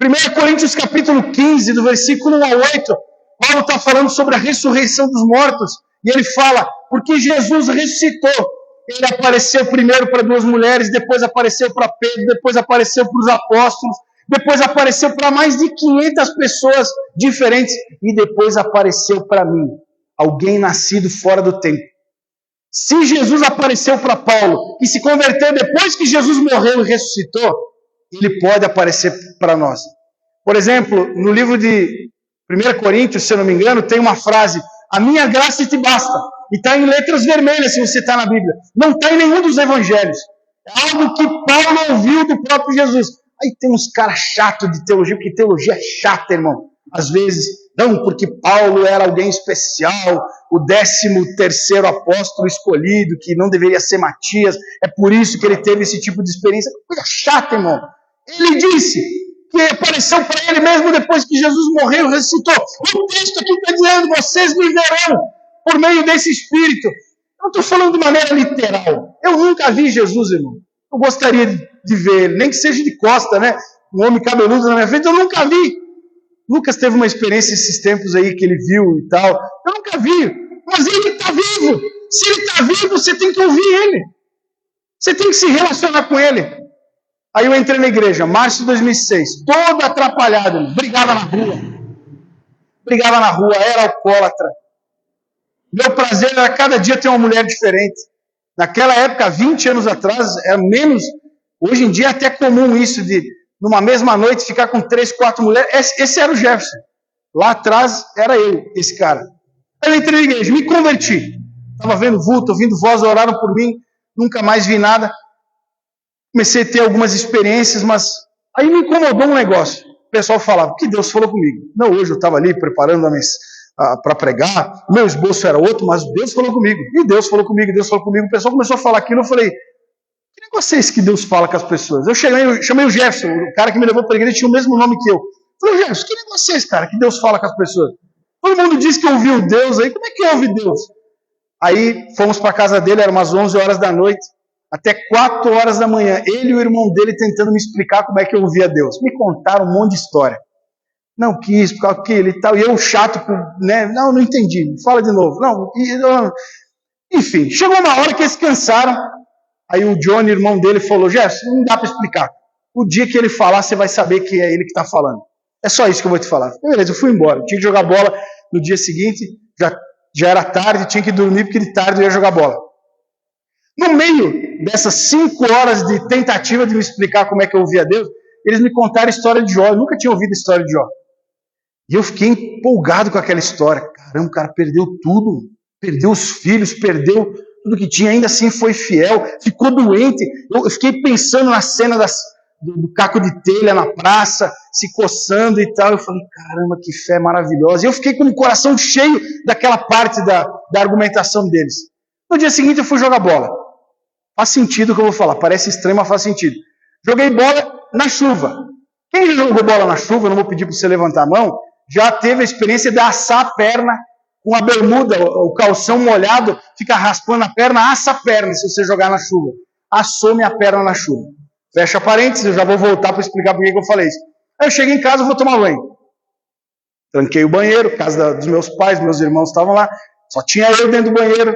1 Coríntios capítulo 15, do versículo 1 a 8, Paulo está falando sobre a ressurreição dos mortos. E ele fala, porque Jesus ressuscitou. Ele apareceu primeiro para 2 mulheres, depois apareceu para Pedro, depois apareceu para os apóstolos, depois apareceu para mais de 500 pessoas diferentes, e depois apareceu para mim, alguém nascido fora do tempo. Se Jesus apareceu para Paulo, que se converteu depois que Jesus morreu e ressuscitou, ele pode aparecer para nós. Por exemplo, no livro de 1 Coríntios, se eu não me engano, tem uma frase, a minha graça te basta. E está em letras vermelhas, se você está na Bíblia. Não está em nenhum dos evangelhos. É algo que Paulo ouviu do próprio Jesus. Aí tem uns caras chatos de teologia, porque teologia é chata, irmão. Às vezes, não, porque Paulo era alguém especial, o 13º apóstolo escolhido, que não deveria ser Matias, é por isso que ele teve esse tipo de experiência. Coisa chata, irmão. Ele disse que apareceu para ele mesmo depois que Jesus morreu e ressuscitou. O texto aqui está dizendo, vocês me verão por meio desse Espírito. Eu não estou falando de maneira literal. Eu nunca vi Jesus, irmão. Eu gostaria de ver ele, nem que seja de costa, né? Um homem cabeludo na minha frente, eu nunca vi. Lucas teve uma experiência esses tempos aí que ele viu e tal. Eu nunca vi. Mas ele está vivo. Se ele está vivo, você tem que ouvir ele. Você tem que se relacionar com ele. Aí eu entrei na igreja, março de 2006, todo atrapalhado, irmão. Brigava na rua, era alcoólatra. Meu prazer era cada dia ter uma mulher diferente. Naquela época, 20 anos atrás, era menos. Hoje em dia é até comum isso de, numa mesma noite, ficar com 3, 4 mulheres. Esse era o Jefferson. Lá atrás era eu, esse cara. Aí eu entrei na igreja, me converti. Estava vendo vulto, ouvindo voz, oraram por mim. Nunca mais vi nada. Comecei a ter algumas experiências, mas aí me incomodou um negócio. O pessoal falava, que Deus falou comigo. Não, hoje eu estava ali preparando para pregar, o meu esboço era outro, mas Deus falou comigo. E Deus falou comigo, Deus falou comigo. O pessoal começou a falar aquilo, eu falei, que negócio é esse que Deus fala com as pessoas? Eu chamei o Jefferson, o cara que me levou para a igreja, tinha o mesmo nome que eu. Eu falei, Jefferson, que negócio é esse, cara, que Deus fala com as pessoas? Todo mundo diz que ouviu Deus aí, como é que ouve Deus? Aí fomos para a casa dele, eram umas 11 horas da noite, até 4 horas da manhã, ele e o irmão dele tentando me explicar como é que eu ouvia Deus. Me contaram um monte de história. Não quis, por causa daquele e tal. E eu chato, né? Não entendi. Fala de novo. Enfim, chegou uma hora que eles cansaram. Aí o Johnny, irmão dele, falou, Jefferson, não dá para explicar. O dia que ele falar, você vai saber que é ele que está falando. É só isso que eu vou te falar. Beleza, eu fui embora. Eu tinha que jogar bola no dia seguinte. Já era tarde, tinha que dormir, porque de tarde eu ia jogar bola. No meio dessas 5 horas de tentativa de me explicar como é que eu ouvia Deus, eles me contaram a história de Jó. Eu nunca tinha ouvido a história de Jó. E eu fiquei empolgado com aquela história. Caramba, o cara perdeu tudo. Perdeu os filhos, perdeu tudo que tinha. Ainda assim foi fiel. Ficou doente. Eu fiquei pensando na cena do caco de telha na praça, se coçando e tal. Eu falei, caramba, que fé maravilhosa. E eu fiquei com o coração cheio daquela parte da argumentação deles. No dia seguinte eu fui jogar bola. Faz sentido o que eu vou falar. Parece estranho, mas faz sentido. Joguei bola na chuva. Quem já jogou bola na chuva, eu não vou pedir para você levantar a mão, já teve a experiência de assar a perna com a bermuda, o calção molhado, fica raspando a perna, assa a perna se você jogar na chuva. Assou minha perna na chuva. Fecha parênteses, eu já vou voltar para explicar por que eu falei isso. Aí eu cheguei em casa, vou tomar banho. Tranquei o banheiro, casa dos meus pais, meus irmãos estavam lá, só tinha eu dentro do banheiro.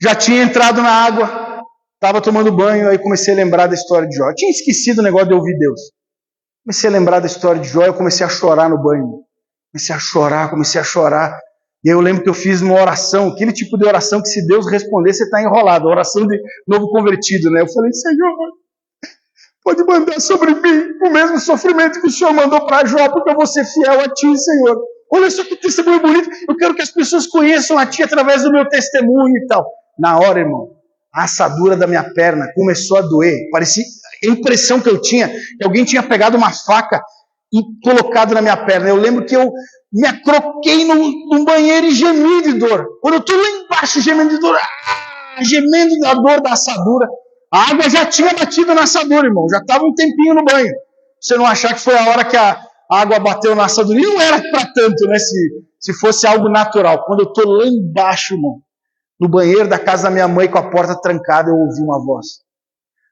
Já tinha entrado na água, estava tomando banho, aí comecei a lembrar da história de Jó. Eu tinha esquecido o negócio de ouvir Deus. Comecei a lembrar da história de Jó, eu comecei a chorar no banho. Comecei a chorar. E aí eu lembro que eu fiz uma oração, aquele tipo de oração que se Deus responder, você está enrolado. Oração de novo convertido, né? Eu falei, Senhor, pode mandar sobre mim o mesmo sofrimento que o Senhor mandou para Jó, porque eu vou ser fiel a Ti, Senhor. Olha só que testemunho bonito. Eu quero que as pessoas conheçam a Ti através do meu testemunho e tal. Na hora, irmão, a assadura da minha perna começou a doer. Parecia a impressão que eu tinha que alguém tinha pegado uma faca e colocado na minha perna. Eu lembro que eu me acroquei num banheiro e gemi de dor. Quando eu estou lá embaixo gemendo de dor, gemendo da dor da assadura, a água já tinha batido na assadura, irmão. Já estava um tempinho no banho. Você não achar que foi a hora que a água bateu na assadura. E não era para tanto, né? Se fosse algo natural. Quando eu estou lá embaixo, irmão, no banheiro da casa da minha mãe com a porta trancada, eu ouvi uma voz.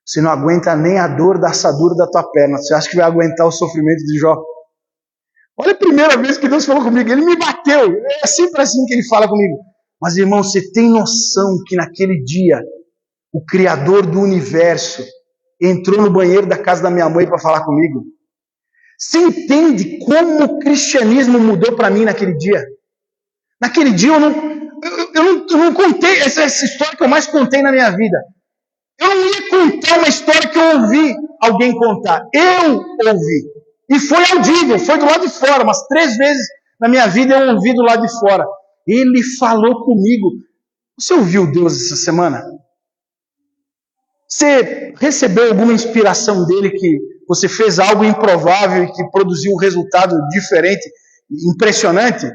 Você não aguenta nem a dor da assadura da tua perna. Você acha que vai aguentar o sofrimento de Jó? Olha a primeira vez que Deus falou comigo, ele me bateu. É sempre assim que ele fala comigo. Mas, irmão, você tem noção que naquele dia, o Criador do universo entrou no banheiro da casa da minha mãe para falar comigo? Você entende como o cristianismo mudou para mim naquele dia? Naquele dia eu não contei, essa história que eu mais contei na minha vida. Eu não ia contar uma história que eu ouvi alguém contar. Eu ouvi. E foi audível, foi do lado de fora. Umas 3 vezes na minha vida eu ouvi do lado de fora. Ele falou comigo. Você ouviu Deus essa semana? Você recebeu alguma inspiração dele que você fez algo improvável e que produziu um resultado diferente, impressionante?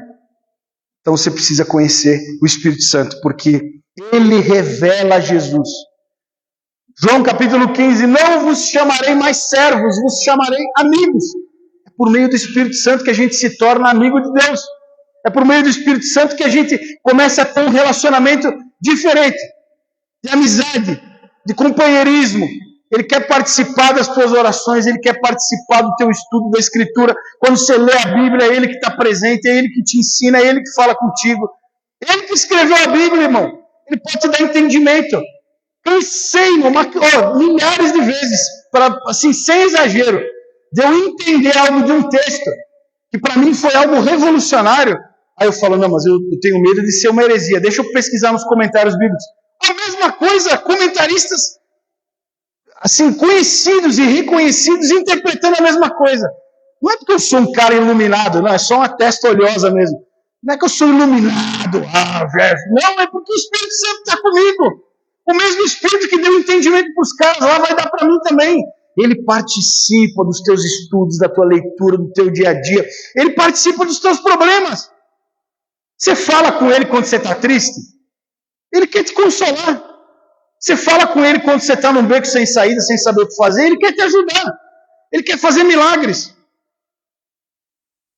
Então você precisa conhecer o Espírito Santo, porque ele revela Jesus. João capítulo 15, não vos chamarei mais servos, vos chamarei amigos. É por meio do Espírito Santo que a gente se torna amigo de Deus. É por meio do Espírito Santo que a gente começa a ter um relacionamento diferente, de amizade, de companheirismo. Ele quer participar das tuas orações, ele quer participar do teu estudo da Escritura. Quando você lê a Bíblia, é ele que está presente, é ele que te ensina, é ele que fala contigo. Ele que escreveu a Bíblia, irmão. Ele pode te dar entendimento. Cansei, milhares de vezes, assim, sem exagero, de eu entender algo de um texto, que para mim foi algo revolucionário. Aí eu falo, não, mas eu tenho medo de ser uma heresia. Deixa eu pesquisar nos comentários bíblicos. A mesma coisa, comentaristas, assim, conhecidos e reconhecidos, interpretando a mesma coisa. Não é porque eu sou um cara iluminado, não, é só uma testa olhosa mesmo. Não é que eu sou iluminado, não, é porque o Espírito Santo está comigo. O mesmo Espírito que deu entendimento para os caras lá vai dar para mim também. Ele participa dos teus estudos, da tua leitura, do teu dia a dia. Ele participa dos teus problemas. Você fala com ele quando você está triste? Ele quer te consolar. Você fala com ele quando você está num beco sem saída, sem saber o que fazer? Ele quer te ajudar. Ele quer fazer milagres.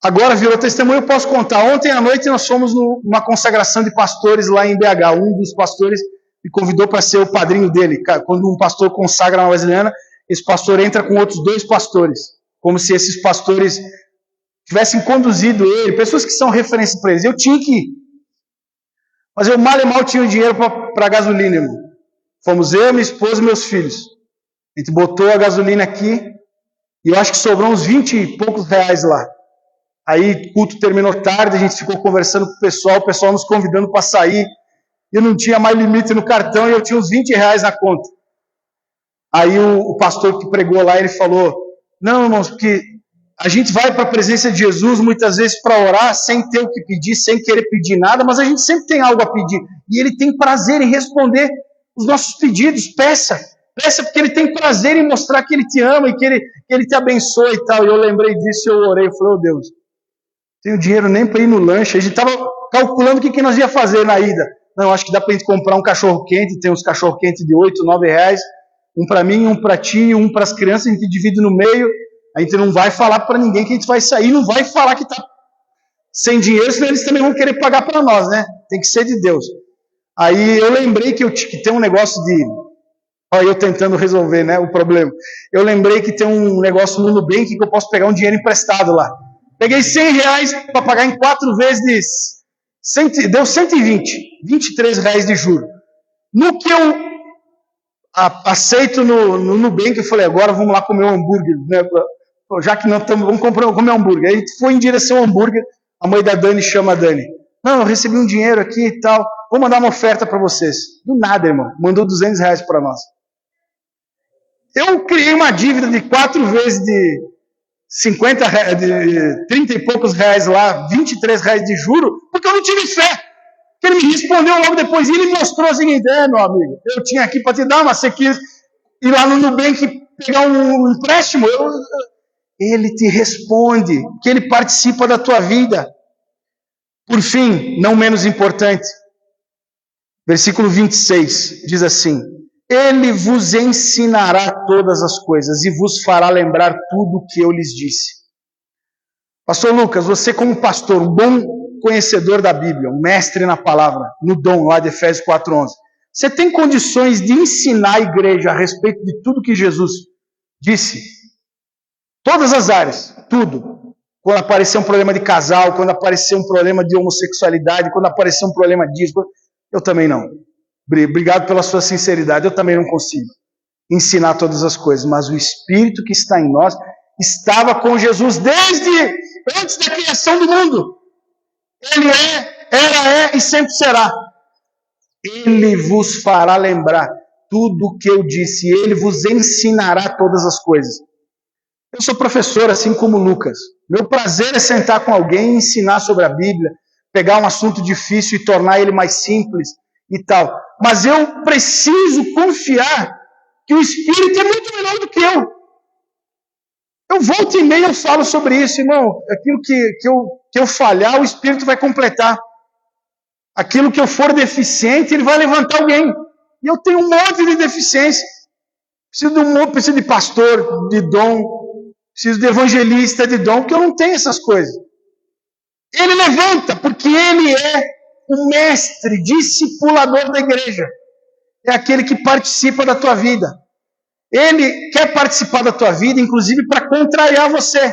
Agora, virou testemunho, eu posso contar. Ontem à noite nós fomos numa consagração de pastores lá em BH. Um dos pastores me convidou para ser o padrinho dele. Quando um pastor consagra uma wesleyana, esse pastor entra com outros 2 pastores. Como se esses pastores tivessem conduzido ele, pessoas que são referência para eles. Eu tinha que ir. Mas eu mal e mal tinha o dinheiro para gasolina, irmão. Fomos eu, minha esposa e meus filhos. A gente botou a gasolina aqui e eu acho que sobrou uns 20 e poucos reais lá. Aí o culto terminou tarde, a gente ficou conversando com o pessoal nos convidando para sair. Eu não tinha mais limite no cartão e eu tinha uns 20 reais na conta. Aí o pastor que pregou lá, ele falou, não, irmãos, porque a gente vai para a presença de Jesus muitas vezes para orar sem ter o que pedir, sem querer pedir nada, mas a gente sempre tem algo a pedir. E ele tem prazer em responder os nossos pedidos. Peça porque ele tem prazer em mostrar que ele te ama e que ele te abençoa e tal. E eu lembrei disso e eu orei, eu falei, Deus, tenho dinheiro nem para ir no lanche. A gente estava calculando o que nós ia fazer na ida. Não, acho que dá para a gente comprar um cachorro-quente, tem uns cachorro-quente de 8, 9 reais, um para mim, um para ti, um para as crianças, a gente divide no meio, a gente não vai falar para ninguém que a gente vai sair, não vai falar que está sem dinheiro, senão eles também vão querer pagar para nós, né? Tem que ser de Deus. Aí eu lembrei que tem um negócio de... Olha, eu tentando resolver, né, o problema. Eu lembrei que tem um negócio no Nubank que eu posso pegar um dinheiro emprestado lá. Peguei 100 reais para pagar em 4 vezes, deu 120, 23 reais de juros. No que eu aceito no Nubank, eu falei, agora vamos lá comer um hambúrguer, né? Já que nós estamos, vamos comer um hambúrguer. Aí a gente foi em direção ao hambúrguer, a mãe da Dani chama a Dani. Não, eu recebi um dinheiro aqui e tal, vou mandar uma oferta para vocês. Do nada, irmão, mandou 200 reais para nós. Eu criei uma dívida de 4 vezes de 50 reais, de 30 e poucos reais lá, 23 reais de juro, porque eu não tive fé. Ele me respondeu logo depois e ele mostrou o seguinte, meu amigo, eu tinha aqui para te dar, mas você quis ir lá no Nubank pegar um empréstimo, ele te responde, que ele participa da tua vida. Por fim, não menos importante, versículo 26, diz assim, ele vos ensinará todas as coisas e vos fará lembrar tudo o que eu lhes disse. Pastor Lucas, você como pastor, um bom conhecedor da Bíblia, um mestre na palavra, no dom lá de Efésios 4:11, você tem condições de ensinar a igreja a respeito de tudo que Jesus disse? Todas as áreas, tudo. Quando aparecer um problema de casal, quando aparecer um problema de homossexualidade, quando aparecer um problema disso, eu também não. Obrigado pela sua sinceridade, eu também não consigo ensinar todas as coisas, mas o Espírito que está em nós estava com Jesus desde antes da criação do mundo. Ele era e sempre será. Ele vos fará lembrar tudo o que eu disse, e ele vos ensinará todas as coisas. Eu sou professor, assim como Lucas. Meu prazer é sentar com alguém e ensinar sobre a Bíblia, pegar um assunto difícil e tornar ele mais simples e tal. Mas eu preciso confiar que o Espírito é muito melhor do que eu. Eu volto e meia eu falo sobre isso, irmão. Aquilo que eu falhar, o Espírito vai completar. Aquilo que eu for deficiente, ele vai levantar alguém. E eu tenho um monte de deficiência. Preciso de pastor, de dom. Preciso de evangelista, de dom, porque eu não tenho essas coisas. Ele levanta, porque ele é o mestre, discipulador da igreja. É aquele que participa da tua vida. Ele quer participar da tua vida, inclusive para contrariar você.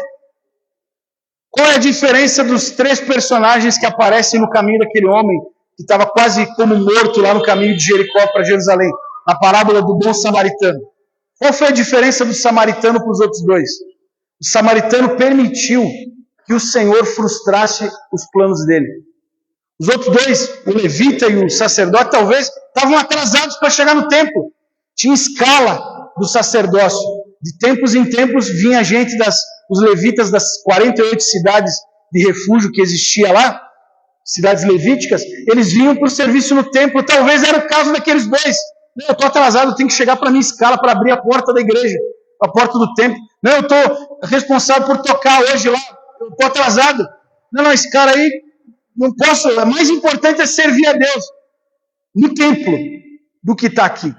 Qual é a diferença dos 3 personagens que aparecem no caminho daquele homem que estava quase como morto lá no caminho de Jericó para Jerusalém, na parábola do bom samaritano? Qual foi a diferença do samaritano para os outros 2? O samaritano permitiu que o Senhor frustrasse os planos dele. Os outros 2, o levita e o sacerdote, talvez estavam atrasados para chegar no templo. Tinha escala do sacerdócio. De tempos em tempos vinha gente os levitas das 48 cidades de refúgio que existia lá, cidades levíticas, eles vinham para o serviço no templo. Talvez era o caso daqueles 2. Não, eu estou atrasado, eu tenho que chegar para a minha escala para abrir a porta da igreja, a porta do templo. Não, eu estou responsável por tocar hoje lá, eu estou atrasado. Não, esse cara aí, não posso, o mais importante é servir a Deus no templo do que está aqui. O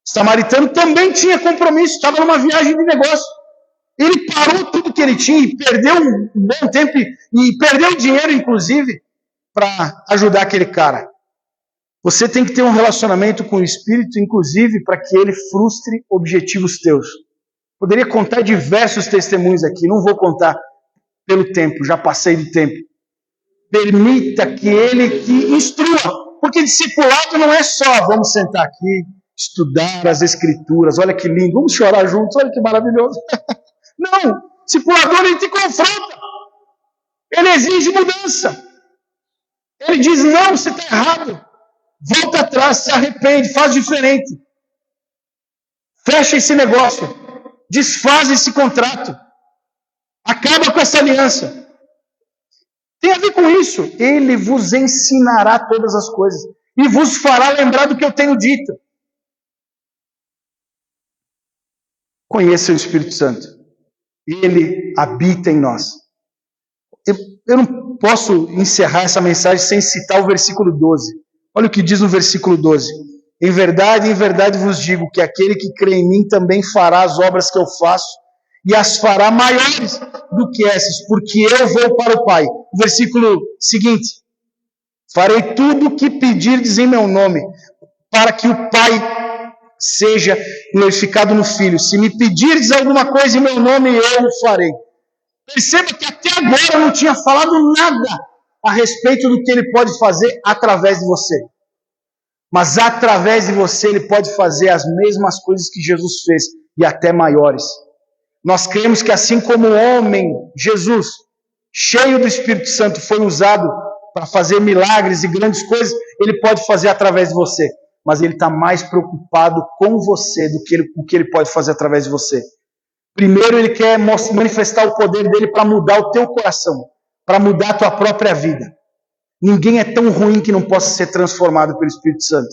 samaritano também tinha compromisso, estava numa viagem de negócio. Ele parou tudo que ele tinha e perdeu um bom tempo e perdeu dinheiro, inclusive, para ajudar aquele cara. Você tem que ter um relacionamento com o Espírito, inclusive, para que ele frustre objetivos teus. Poderia contar diversos testemunhos aqui, não vou contar pelo tempo, já passei do tempo. Permita que ele te instrua, porque discipulado não é só vamos sentar aqui, estudar as Escrituras, olha que lindo, vamos chorar juntos, olha que maravilhoso. Não, discipulador ele te confronta, ele exige mudança, ele diz não, você está errado, volta atrás, se arrepende, faz diferente, fecha esse negócio, desfaz esse contrato, acaba com essa aliança. Tem a ver com isso. Ele vos ensinará todas as coisas e vos fará lembrar do que eu tenho dito. Conheça o Espírito Santo. Ele habita em nós. Eu não posso encerrar essa mensagem sem citar o versículo 12. Olha o que diz no versículo 12. Em verdade vos digo que aquele que crê em mim também fará as obras que eu faço e as fará maiores do que essas, porque eu vou para o Pai. O versículo seguinte. Farei tudo o que pedirdes em meu nome, para que o Pai seja glorificado no Filho. Se me pedirdes alguma coisa em meu nome, eu o farei. Perceba que até agora eu não tinha falado nada a respeito do que ele pode fazer através de você. Mas através de você ele pode fazer as mesmas coisas que Jesus fez, e até maiores. Nós cremos que assim como o homem, Jesus, cheio do Espírito Santo, foi usado para fazer milagres e grandes coisas, ele pode fazer através de você. Mas ele está mais preocupado com você do que o que ele pode fazer através de você. Primeiro ele quer manifestar o poder dele para mudar o teu coração, para mudar a tua própria vida. Ninguém é tão ruim que não possa ser transformado pelo Espírito Santo.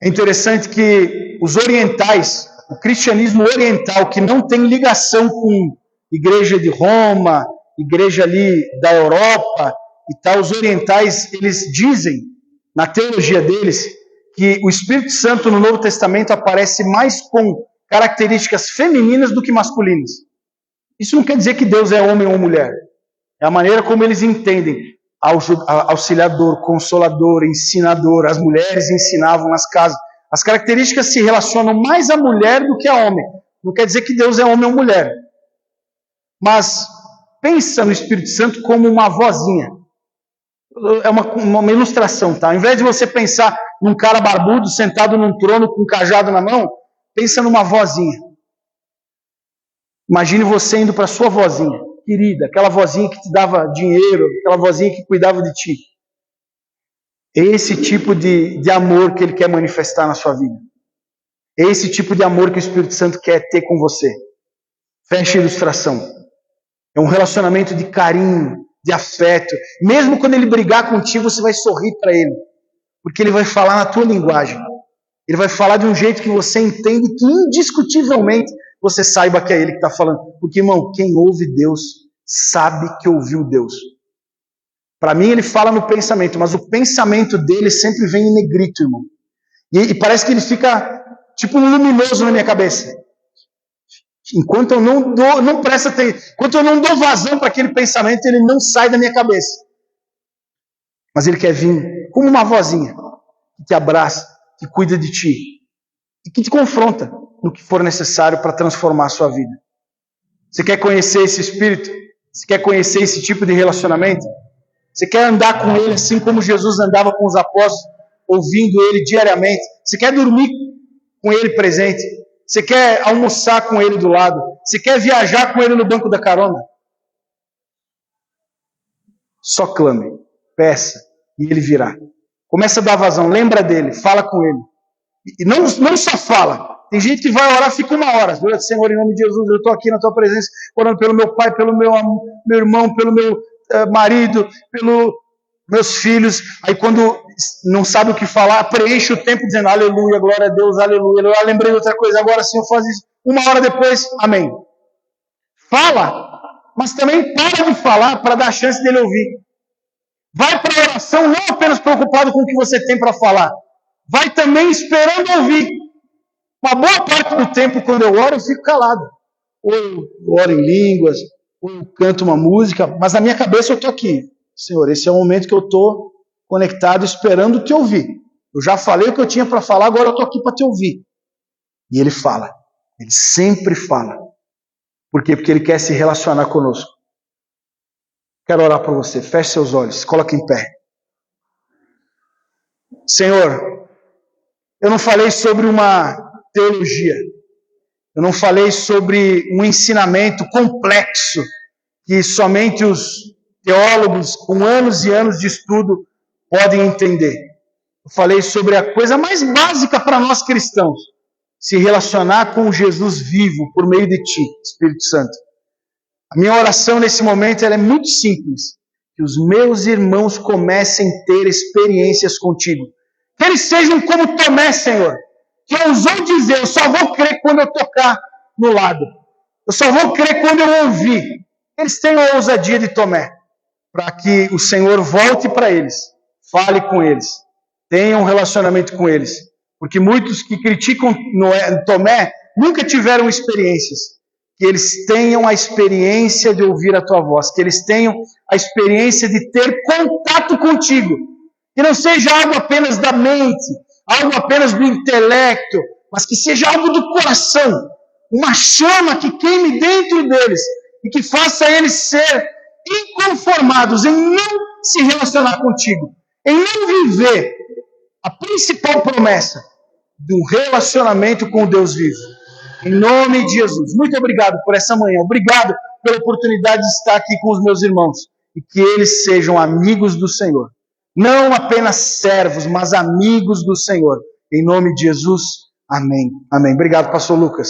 É interessante que os orientais, o cristianismo oriental, que não tem ligação com igreja de Roma, igreja ali da Europa e tal, os orientais, eles dizem, na teologia deles, que o Espírito Santo no Novo Testamento aparece mais com características femininas do que masculinas. Isso não quer dizer que Deus é homem ou mulher. É a maneira como eles entendem. Auxiliador, consolador, ensinador. As mulheres ensinavam nas casas. As características se relacionam mais à mulher do que ao homem. Não quer dizer que Deus é homem ou mulher. Mas pensa no Espírito Santo como uma vozinha. É uma ilustração, tá? Ao invés de você pensar num cara barbudo sentado num trono com um cajado na mão, pensa numa vozinha. Imagine você indo para sua vozinha, querida, aquela vozinha que te dava dinheiro, aquela vozinha que cuidava de ti. Esse tipo de amor que ele quer manifestar na sua vida. Esse tipo de amor que o Espírito Santo quer ter com você. Fecha a ilustração. É um relacionamento de carinho, de afeto. Mesmo quando ele brigar contigo, você vai sorrir para ele. Porque ele vai falar na tua linguagem. Ele vai falar de um jeito que você entende, que indiscutivelmente você saiba que é ele que está falando. Porque, irmão, quem ouve Deus sabe que ouviu Deus. Para mim, ele fala no pensamento, mas o pensamento dele sempre vem em negrito, irmão. E parece que ele fica tipo um luminoso na minha cabeça. Enquanto eu não presto atenção, enquanto eu não dou vazão para aquele pensamento, ele não sai da minha cabeça. Mas ele quer vir como uma vozinha que te abraça, que cuida de ti e que te confronta no que for necessário para transformar a sua vida. Você quer conhecer esse Espírito? Você quer conhecer esse tipo de relacionamento? Você quer andar com ele assim como Jesus andava com os apóstolos, ouvindo ele diariamente? Você quer dormir com ele presente? Você quer almoçar com ele do lado? Você quer viajar com ele no banco da carona? Só clame, peça e ele virá. Começa a dar vazão, lembra dele, fala com ele. E não só fala. Tem gente que vai orar, fica uma hora. Senhor, em nome de Jesus, eu estou aqui na tua presença, orando pelo meu pai, pelo meu irmão, pelo meu marido, pelos meus filhos. Aí quando não sabe o que falar, preenche o tempo dizendo aleluia, glória a Deus, aleluia. Eu lembrei de outra coisa, agora sim eu faço isso. Uma hora depois, amém. Fala, mas também para de falar para dar a chance dele ouvir. Vai para a oração não apenas preocupado com o que você tem para falar. Vai também esperando ouvir. Uma boa parte do tempo, quando eu oro, eu fico calado. Ou eu oro em línguas, ou eu canto uma música, mas na minha cabeça eu estou aqui. Senhor, esse é o momento que eu estou conectado, esperando te ouvir. Eu já falei o que eu tinha para falar, agora eu estou aqui para te ouvir. E ele fala. Ele sempre fala. Por quê? Porque ele quer se relacionar conosco. Quero orar por você. Feche seus olhos. Coloque em pé. Senhor, eu não falei sobre uma teologia. Eu não falei sobre um ensinamento complexo que somente os teólogos com anos e anos de estudo podem entender. Eu falei sobre a coisa mais básica para nós cristãos. Se relacionar com Jesus vivo por meio de ti, Espírito Santo. A minha oração nesse momento ela é muito simples. Que os meus irmãos comecem a ter experiências contigo. Que eles sejam como Tomé, Senhor. Que ousou dizer, eu só vou crer quando eu tocar no lado. Eu só vou crer quando eu ouvir. Eles tenham a ousadia de Tomé. Para que o Senhor volte para eles. Fale com eles. Tenha um relacionamento com eles. Porque muitos que criticam Tomé nunca tiveram experiências. Que eles tenham a experiência de ouvir a tua voz. Que eles tenham a experiência de ter contato contigo. Que não seja algo apenas da mente, algo apenas do intelecto, mas que seja algo do coração. Uma chama que queime dentro deles e que faça eles ser inconformados em não se relacionar contigo. Em não viver a principal promessa do relacionamento com o Deus vivo. Em nome de Jesus. Muito obrigado por essa manhã. Obrigado pela oportunidade de estar aqui com os meus irmãos. E que eles sejam amigos do Senhor. Não apenas servos, mas amigos do Senhor. Em nome de Jesus. Amém. Amém. Obrigado, pastor Lucas.